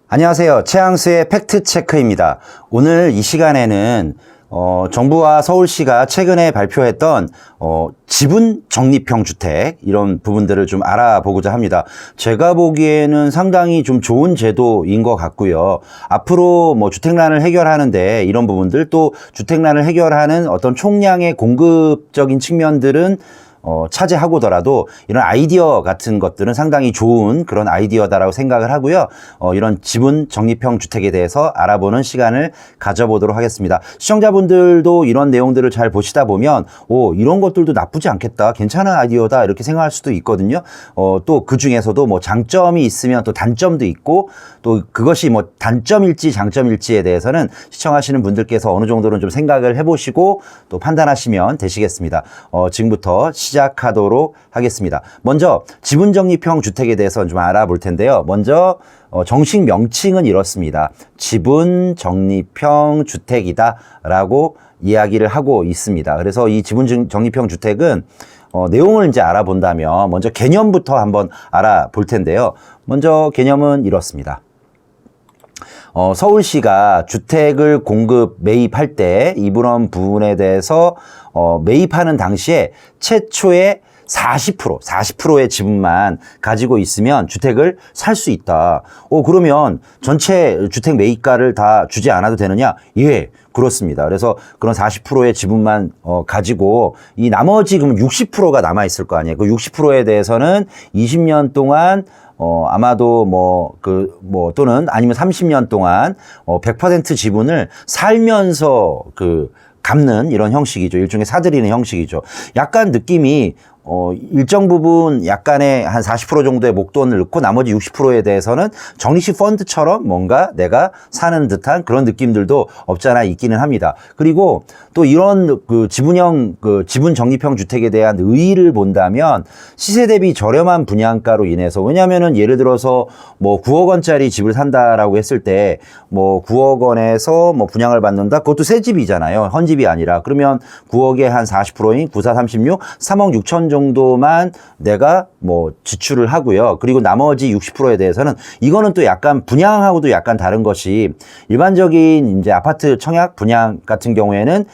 안녕하세요. 최항수의 팩트체크입니다. 오늘 이 시간에는 정부와 서울시가 최근에 발표했던 지분 적립형 주택 이런 부분들을 좀 알아보고자 합니다. 제가 보기에는 상당히 좀 좋은 제도인 것 같고요. 앞으로 뭐 주택난을 해결하는데 이런 부분들 또 주택난을 해결하는 어떤 총량의 공급적인 측면들은 차지하고더라도 이런 아이디어 같은 것들은 상당히 좋은 그런 아이디어다라고 생각을 하고요. 이런 지분 적립형 주택에 대해서 알아보는 시간을 가져보도록 하겠습니다. 시청자분들도 이런 내용들을 잘 보시다 보면 이런 것들도 나쁘지 않겠다, 괜찮은 아이디어다 이렇게 생각할 수도 있거든요. 또 그 중에서도 뭐 장점이 있으면 또 단점도 있고 또 그것이 뭐 단점일지 장점일지에 대해서는 시청하시는 분들께서 어느 정도는 좀 생각을 해보시고 또 판단하시면 되시겠습니다. 지금부터 시작하도록 하겠습니다. 먼저 지분 적립형 주택에 대해서 좀 알아볼 텐데요. 먼저 정식 명칭은 이렇습니다. 지분 적립형 주택이다 라고 이야기를 하고 있습니다. 그래서 이 지분 적립형 주택은 내용을 이제 알아본다면 먼저 개념부터 한번 알아볼 텐데요. 먼저 개념은 이렇습니다. 서울시가 주택을 공급 매입할 때 이런 부분에 대해서 매입하는 당시에 최초의 40%의 지분만 가지고 있으면 주택을 살 수 있다. 그러면 전체 주택 매입가를 다 주지 않아도 되느냐? 예, 그렇습니다. 그래서 그런 40%의 지분만 가지고 이 나머지 그럼 60%가 남아 있을 거 아니에요. 그 60%에 대해서는 20년 동안 아마도 또는 아니면 30년 동안 100% 지분을 살면서 갚는 이런 형식이죠. 일종의 사들이는 형식이죠. 약간 느낌이 일정 부분 약간의 한 40% 정도의 목돈을 넣고 나머지 60%에 대해서는 적립식 펀드처럼 뭔가 내가 사는 듯한 그런 느낌들도 없잖아 있기는 합니다. 그리고 또 이런 지분 적립형 주택에 대한 의의를 본다면 시세 대비 저렴한 분양가로 인해서, 왜냐면은 예를 들어서 뭐 9억 원짜리 집을 산다라고 했을 때 뭐 9억 원에서 뭐 분양을 받는다. 그것도 새 집이잖아요. 헌집이 아니라. 그러면 9억에 한 40%인 9, 4, 36, 3억 6천 정도만 내가 뭐 지출을 하고요. 그리고 나머지 60%에 대해서는 이거는 또 약간 분양하고도 약간 다른 것이, 일반적인 이제 아파트 청약 분양 같은 경우에는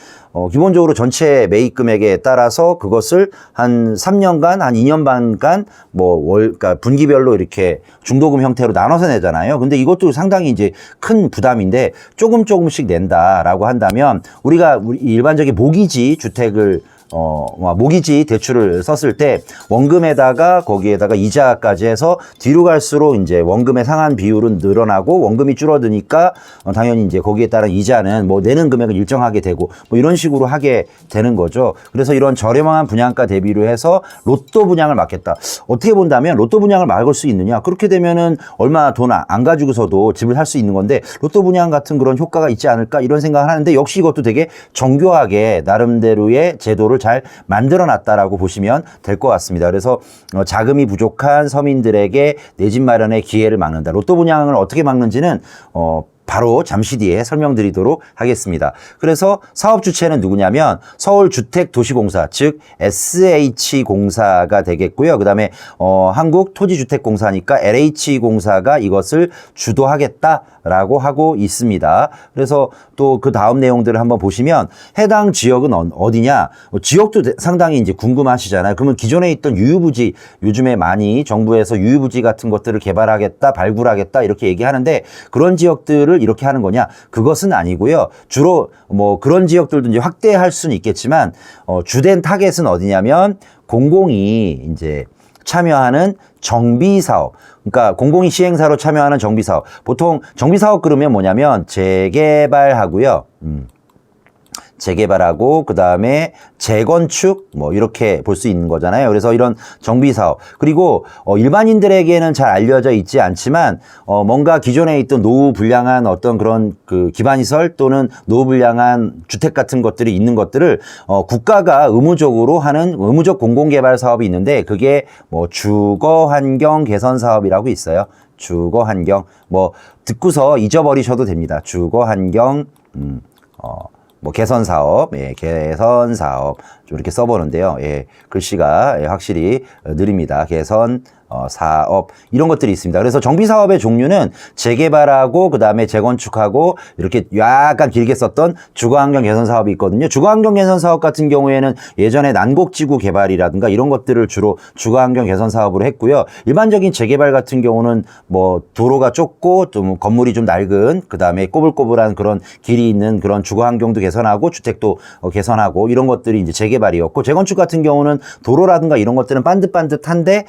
기본적으로 전체 매입 금액에 따라서 그것을 한 3년간, 한 2년 반간 그러니까 분기별로 이렇게 중도금 형태로 나눠서 내잖아요. 근데 이것도 상당히 이제 큰 부담인데 조금씩 낸다라고 한다면 우리가 일반적인 모기지 주택을 모기지 대출을 썼을 때 원금에다가 거기에다가 이자까지 해서 뒤로 갈수록 이제 원금의 상한 비율은 늘어나고 원금이 줄어드니까 당연히 이제 거기에 따른 이자는 뭐 내는 금액을 일정하게 되고 뭐 이런 식으로 하게 되는 거죠. 그래서 이런 저렴한 분양가 대비로 해서 로또 분양을 막겠다. 어떻게 본다면 로또 분양을 막을 수 있느냐? 그렇게 되면은 얼마 돈 안 가지고서도 집을 살 수 있는 건데 로또 분양 같은 그런 효과가 있지 않을까 이런 생각을 하는데, 역시 이것도 되게 정교하게 나름대로의 제도를 잘 만들어놨다라고 보시면 될 것 같습니다. 그래서 자금이 부족한 서민들에게 내 집 마련의 기회를 막는다. 로또 분양을 어떻게 막는지는 바로 잠시 뒤에 설명드리도록 하겠습니다. 그래서 사업 주체는 누구냐면 서울주택도시공사, 즉 SH공사가 되겠고요. 그 다음에 한국토지주택공사니까 LH공사가 이것을 주도하겠다라고 하고 있습니다. 그래서 또 그 다음 내용들을 한번 보시면 해당 지역은 어디냐? 지역도 상당히 이제 궁금하시잖아요. 그러면 기존에 있던 유유부지, 요즘에 많이 정부에서 유유부지 같은 것들을 개발하겠다, 발굴하겠다 이렇게 얘기하는데, 그런 지역들을 이렇게 하는 거냐? 그것은 아니고요. 주로 뭐 그런 지역들도 이제 확대할 수는 있겠지만 주된 타겟은 어디냐면 공공이 이제 참여하는 정비사업, 그러니까 공공이 시행사로 참여하는 정비사업. 보통 정비사업 그러면 뭐냐면 재개발하고요. 재개발하고 그 다음에 재건축 뭐 이렇게 볼 수 있는 거잖아요. 그래서 이런 정비사업, 그리고 일반인들에게는 잘 알려져 있지 않지만 뭔가 기존에 있던 노후 불량한 어떤 그런 기반시설 또는 노후 불량한 주택 같은 것들이 있는 것들을 국가가 의무적으로 하는 의무적 공공개발 사업이 있는데, 그게 뭐 주거환경 개선 사업이라고 있어요. 주거환경, 뭐 듣고서 잊어버리셔도 됩니다. 주거환경 뭐 개선 사업, 개선 사업 좀 이렇게 써보는데요. 글씨가 확실히 느립니다. 개선 사업 이런 것들이 있습니다. 그래서 정비 사업의 종류는 재개발하고 그다음에 재건축하고 이렇게 약간 길게 썼던 주거환경 개선 사업이 있거든요. 주거환경 개선 사업 같은 경우에는 예전에 난곡지구 개발이라든가 이런 것들을 주로 주거환경 개선 사업으로 했고요. 일반적인 재개발 같은 경우는 뭐 도로가 좁고 좀 건물이 좀 낡은 그다음에 꼬불꼬불한 그런 길이 있는 그런 주거환경도 개선하고 주택도 개선하고 이런 것들이 이제 재개발이었고, 재건축 같은 경우는 도로라든가 이런 것들은 반듯반듯한데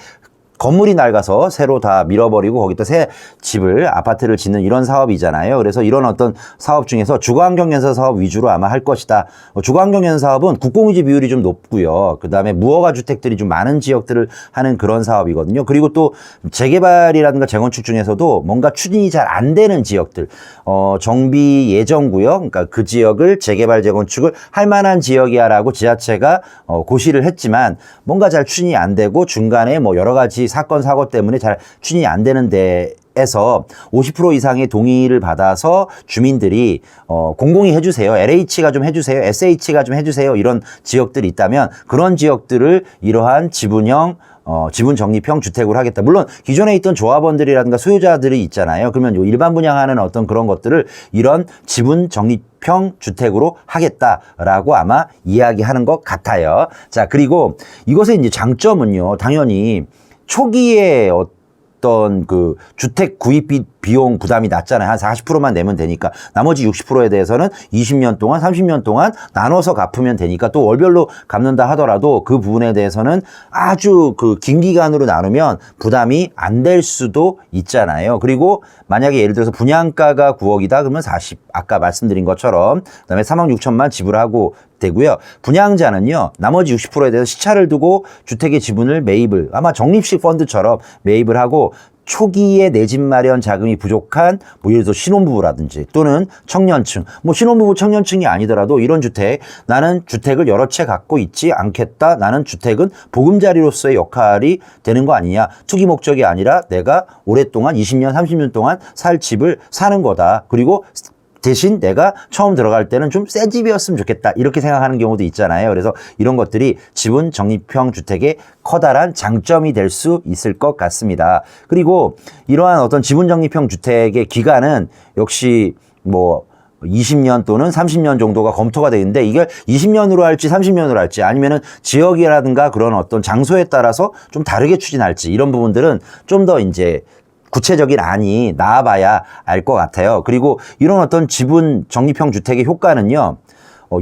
건물이 낡아서 새로 다 밀어버리고 거기다 새 집을 아파트를 짓는 이런 사업이잖아요. 그래서 이런 어떤 사업 중에서 주거환경개선 사업 위주로 아마 할 것이다. 주거환경개선 사업은 국공유지 비율이 좀 높고요. 그다음에 무허가 주택들이 좀 많은 지역들을 하는 그런 사업이거든요. 그리고 또 재개발이라든가 재건축 중에서도 뭔가 추진이 잘 안 되는 지역들, 정비 예정구역, 그러니까 그 지역을 재개발 재건축을 할 만한 지역이야라고 지자체가 고시를 했지만 뭔가 잘 추진이 안 되고 중간에 뭐 여러 가지 사건 사고 때문에 잘 추진이 안 되는 데에서 50% 이상의 동의를 받아서 주민들이 공공이 해주세요, LH가 좀 해주세요, SH가 좀 해주세요 이런 지역들이 있다면 그런 지역들을 이러한 지분형 지분 적립형 주택으로 하겠다. 물론 기존에 있던 조합원들이라든가 소유자들이 있잖아요. 그러면 일반 분양하는 어떤 그런 것들을 이런 지분 적립형 주택으로 하겠다라고 아마 이야기하는 것 같아요. 자, 그리고 이것의 이제 장점은요, 당연히 초기에 어떤 그 주택 구입 비용 부담이 낮잖아요. 한 40%만 내면 되니까 나머지 60%에 대해서는 20년 동안 30년 동안 나눠서 갚으면 되니까, 또 월별로 갚는다 하더라도 그 부분에 대해서는 아주 그 긴 기간으로 나누면 부담이 안 될 수도 있잖아요. 그리고 만약에 예를 들어서 분양가가 9억이다 그러면 아까 말씀드린 것처럼 그다음에 3억 6천만 지불하고 되고요. 분양자는요, 나머지 60%에 대해서 시차를 두고 주택의 지분을 매입을 아마 적립식 펀드처럼 매입을 하고, 초기에 내 집 마련 자금이 부족한 뭐 예를 들어 신혼부부라든지 또는 청년층, 뭐 신혼부부 청년층이 아니더라도 이런 주택, 나는 주택을 여러 채 갖고 있지 않겠다, 나는 주택은 보금자리로서의 역할이 되는 거 아니냐, 투기 목적이 아니라 내가 오랫동안 20년 30년 동안 살 집을 사는 거다, 그리고 대신 내가 처음 들어갈 때는 좀 새 집이었으면 좋겠다 이렇게 생각하는 경우도 있잖아요. 그래서 이런 것들이 지분 적립형 주택의 커다란 장점이 될 수 있을 것 같습니다. 그리고 이러한 어떤 지분 적립형 주택의 기간은 역시 뭐 20년 또는 30년 정도가 검토가 되어 있는데, 이게 20년으로 할지 30년으로 할지 아니면은 지역이라든가 그런 어떤 장소에 따라서 좀 다르게 추진할지 이런 부분들은 좀 더 이제 구체적인 안이 나와봐야 알 것 같아요. 그리고 이런 어떤 지분 적립형 주택의 효과는요,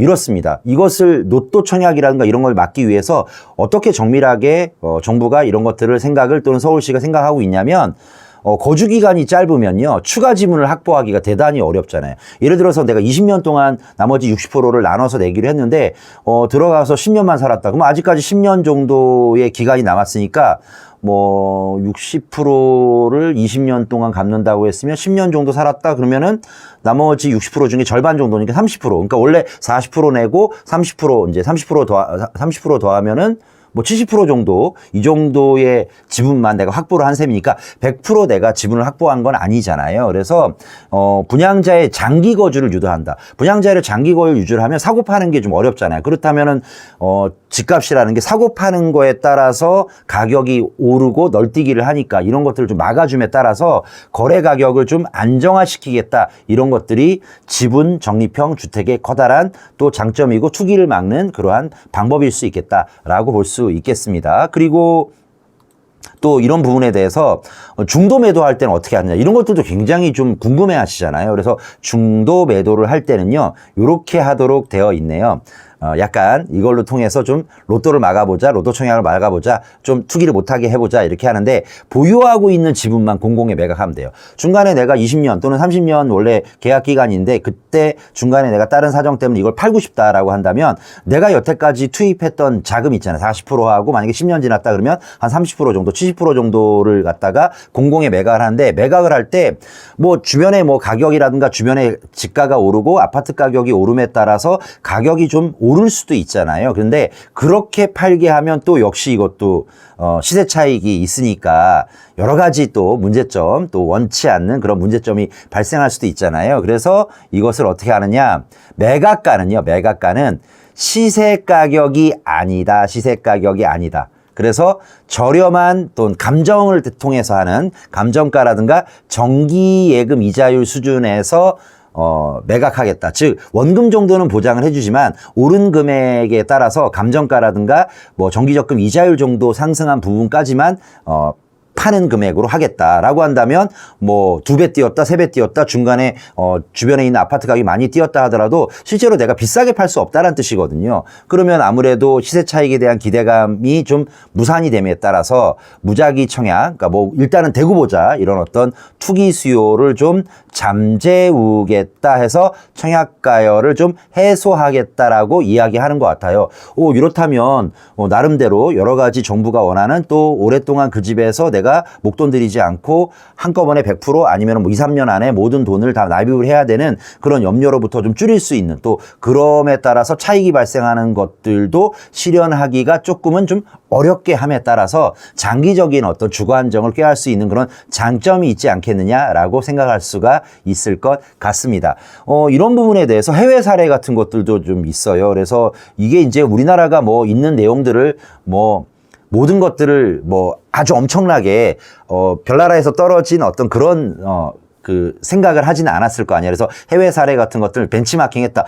이렇습니다. 이것을 노또 청약이라든가 이런 걸 막기 위해서 어떻게 정밀하게 정부가 이런 것들을 생각을 또는 서울시가 생각하고 있냐면, 거주 기간이 짧으면요, 추가 지분을 확보하기가 대단히 어렵잖아요. 예를 들어서 내가 20년 동안 나머지 60%를 나눠서 내기로 했는데 들어가서 10년만 살았다. 그럼 아직까지 10년 정도의 기간이 남았으니까 뭐 60%를 20년 동안 갚는다고 했으면 10년 정도 살았다 그러면은 나머지 60% 중에 절반 정도니까 30%. 그러니까 원래 40% 내고 30% 이제 30% 더하면은 뭐 70% 정도, 이 정도의 지분만 내가 확보를 한 셈이니까 100% 내가 지분을 확보한 건 아니잖아요. 그래서 분양자의 장기 거주를 유도한다. 분양자를 장기 거주 유지를 하면 사고 파는 게 좀 어렵잖아요. 그렇다면은 집값이라는 게 사고 파는 거에 따라서 가격이 오르고 널뛰기를 하니까 이런 것들을 좀 막아줌에 따라서 거래 가격을 좀 안정화시키겠다. 이런 것들이 지분 적립형 주택의 커다란 또 장점이고 투기를 막는 그러한 방법일 수 있겠다라고 볼 수 있겠습니다. 그리고 또 이런 부분에 대해서 중도 매도할 때는 어떻게 하느냐, 이런 것들도 굉장히 좀 궁금해 하시잖아요. 그래서 중도 매도를 할 때는요, 이렇게 하도록 되어 있네요. 약간 이걸로 통해서 좀 로또를 막아보자, 로또 청약을 막아보자, 좀 투기를 못하게 해보자 이렇게 하는데, 보유하고 있는 지분만 공공에 매각하면 돼요. 중간에 내가 20년 또는 30년 원래 계약 기간인데 그때 중간에 내가 다른 사정 때문에 이걸 팔고 싶다라고 한다면 내가 여태까지 투입했던 자금 있잖아요. 40%하고 만약에 10년 지났다 그러면 한 30% 정도, 70% 정도를 갖다가 공공에 매각을 하는데, 매각을 할 때 뭐 주변에 뭐 가격이라든가 주변에 집가가 오르고 아파트 가격이 오름에 따라서 가격이 좀 오를 수도 있잖아요. 그런데 그렇게 팔게 하면 또 역시 이것도 시세 차익이 있으니까 여러 가지 또 문제점, 또 원치 않는 그런 문제점이 발생할 수도 있잖아요. 그래서 이것을 어떻게 하느냐, 매각가는 시세 가격이 아니다. 시세 가격이 아니다. 그래서 저렴한 또 감정을 통해서 하는 감정가라든가 정기예금 이자율 수준에서 매각하겠다. 즉 원금 정도는 보장을 해주지만 오른 금액에 따라서 감정가라든가 뭐 정기적금 이자율 정도 상승한 부분까지만 파는 금액으로 하겠다라고 한다면 뭐 2배 뛰었다, 3배 뛰었다, 중간에 주변에 있는 아파트 가격이 많이 뛰었다 하더라도 실제로 내가 비싸게 팔 수 없다는 뜻이거든요. 그러면 아무래도 시세 차익에 대한 기대감이 좀 무산이 됨에 따라서 무작위 청약, 그러니까 뭐 일단은 대구 보자 이런 어떤 투기 수요를 좀 잠재우겠다 해서 청약가율을 좀 해소하겠다라고 이야기하는 것 같아요. 이렇다면 나름대로 여러 가지 정부가 원하는 또 오랫동안 그 집에서 내가 목돈 들이지 않고 한꺼번에 100% 아니면 뭐 2, 3년 안에 모든 돈을 다 납입을 해야 되는 그런 염려로부터 좀 줄일 수 있는 또 그럼에 따라서 차익이 발생하는 것들도 실현하기가 조금은 좀 어렵게 함에 따라서 장기적인 어떤 주거 안정을 꾀할 수 있는 그런 장점이 있지 않겠느냐라고 생각할 수가 있을 것 같습니다. 이런 부분에 대해서 해외 사례 같은 것들도 좀 있어요. 그래서 이게 이제 우리나라가 뭐 있는 내용들을 뭐 모든 것들을 뭐 아주 엄청나게 별나라에서 떨어진 어떤 그런 그 생각을 하지는 않았을 거 아니야. 그래서 해외 사례 같은 것들을 벤치마킹했다.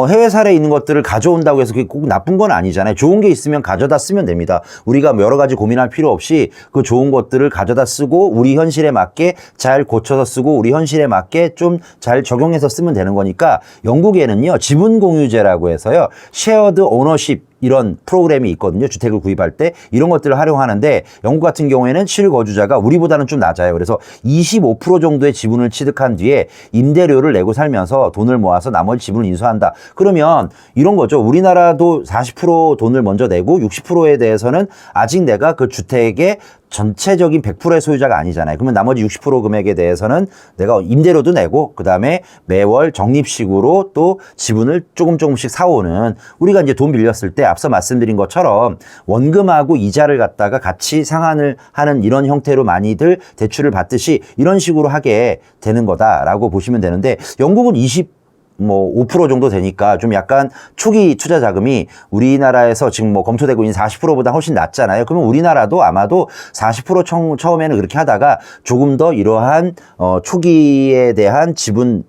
해외 사례에 있는 것들을 가져온다고 해서 그게 꼭 나쁜 건 아니잖아요. 좋은 게 있으면 가져다 쓰면 됩니다. 우리가 여러 가지 고민할 필요 없이 그 좋은 것들을 가져다 쓰고 우리 현실에 맞게 잘 고쳐서 쓰고 우리 현실에 맞게 좀 잘 적용해서 쓰면 되는 거니까 영국에는요 지분 공유제라고 해서요 쉐어드 오너십 이런 프로그램이 있거든요. 주택을 구입할 때 이런 것들을 활용하는데 영국 같은 경우에는 실거주자가 우리보다는 좀 낮아요. 그래서 25% 정도의 지분을 취득한 뒤에 임대료를 내고 살면서 돈을 모아서 나머지 지분을 인수한다. 그러면 이런 거죠. 우리나라도 40% 돈을 먼저 내고 60%에 대해서는 아직 내가 그 주택의 전체적인 100%의 소유자가 아니잖아요. 그러면 나머지 60% 금액에 대해서는 내가 임대료도 내고 그다음에 매월 적립식으로 또 지분을 조금씩 사오는 우리가 이제 돈 빌렸을 때 앞서 말씀드린 것처럼 원금하고 이자를 갖다가 같이 상환을 하는 이런 형태로 많이들 대출을 받듯이 이런 식으로 하게 되는 거다라고 보시면 되는데 영국은 5% 정도 되니까 좀 약간 초기 투자 자금이 우리나라에서 지금 뭐 검토되고 있는 40%보다 훨씬 낮잖아요. 그러면 우리나라도 아마도 40% 처음에는 그렇게 하다가 조금 더 이러한 초기에 대한 지분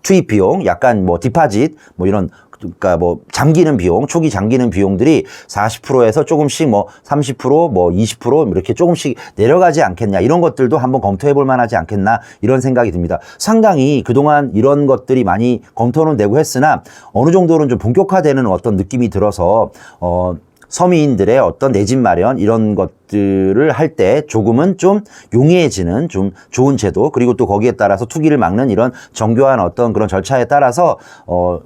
투입 비용, 약간 뭐 디파짓 뭐 이런 그러니까 뭐 잠기는 비용, 초기 잠기는 비용들이 40%에서 조금씩 뭐 30%, 뭐 20% 이렇게 조금씩 내려가지 않겠냐 이런 것들도 한번 검토해 볼 만하지 않겠나 이런 생각이 듭니다. 상당히 그동안 이런 것들이 많이 검토는 되고 했으나 어느 정도는 좀 본격화되는 어떤 느낌이 들어서 서민들의 어떤 내 집 마련 이런 것들을 할 때 조금은 좀 용이해지는 좀 좋은 제도 그리고 또 거기에 따라서 투기를 막는 이런 정교한 어떤 그런 절차에 따라서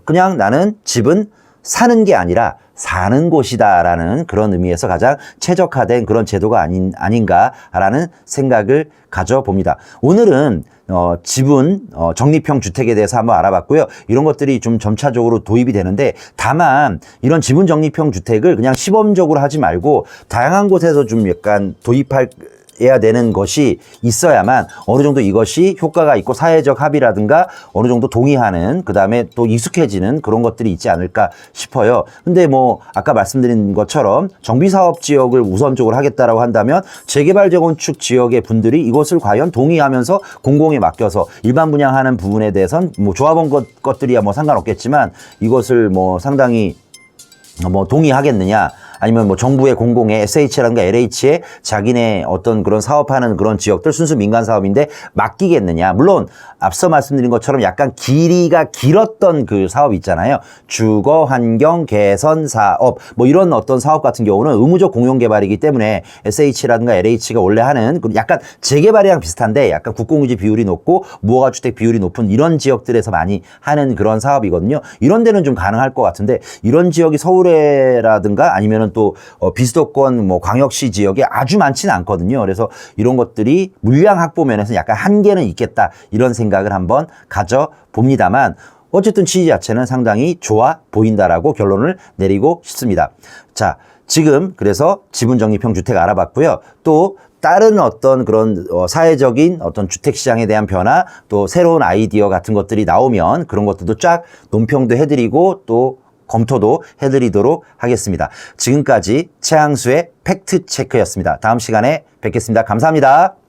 그냥 나는 집은 사는 게 아니라 사는 곳이다라는 그런 의미에서 가장 최적화된 그런 제도가 아닌가라는 생각을 가져봅니다. 오늘은 지분 적립형 주택에 대해서 한번 알아봤고요. 이런 것들이 좀 점차적으로 도입이 되는데 다만 이런 지분 적립형 주택을 그냥 시범적으로 하지 말고 다양한 곳에서 좀 약간 도입해야 되는 것이 있어야만 어느 정도 이것이 효과가 있고 사회적 합의라든가 어느 정도 동의하는 그다음에 또 익숙해지는 그런 것들이 있지 않을까 싶어요. 근데 뭐 아까 말씀드린 것처럼 정비사업 지역을 우선적으로 하겠다라고 한다면 재개발 재건축 지역의 분들이 이것을 과연 동의하면서 공공에 맡겨서 일반 분양하는 부분에 대해서는 뭐 조합원 것들이야 뭐 상관없겠지만 이것을 뭐 상당히 뭐 동의하겠느냐 아니면 뭐 정부의 공공의 SH라든가 LH에 자기네 어떤 그런 사업하는 그런 지역들 순수 민간 사업인데 맡기겠느냐. 물론 앞서 말씀드린 것처럼 약간 길이가 길었던 그 사업 있잖아요. 주거 환경 개선 사업 뭐 이런 어떤 사업 같은 경우는 의무적 공용 개발이기 때문에 SH라든가 LH가 원래 하는 약간 재개발이랑 비슷한데 약간 국공유지 비율이 높고 무허가주택 비율이 높은 이런 지역들에서 많이 하는 그런 사업이거든요. 이런 데는 좀 가능할 것 같은데 이런 지역이 서울에라든가 아니면은 또 비수도권 뭐 광역시 지역에 아주 많지는 않거든요. 그래서 이런 것들이 물량 확보 면에서 약간 한계는 있겠다 이런 생각을 한번 가져봅니다만 어쨌든 취지 자체는 상당히 좋아 보인다라고 결론을 내리고 싶습니다. 자, 지금 그래서 지분 적립형 주택 알아봤고요. 또 다른 어떤 그런 사회적인 어떤 주택시장에 대한 변화 또 새로운 아이디어 같은 것들이 나오면 그런 것들도 쫙 논평도 해드리고 또 검토도 해드리도록 하겠습니다. 지금까지 최항수의 팩트체크였습니다. 다음 시간에 뵙겠습니다. 감사합니다.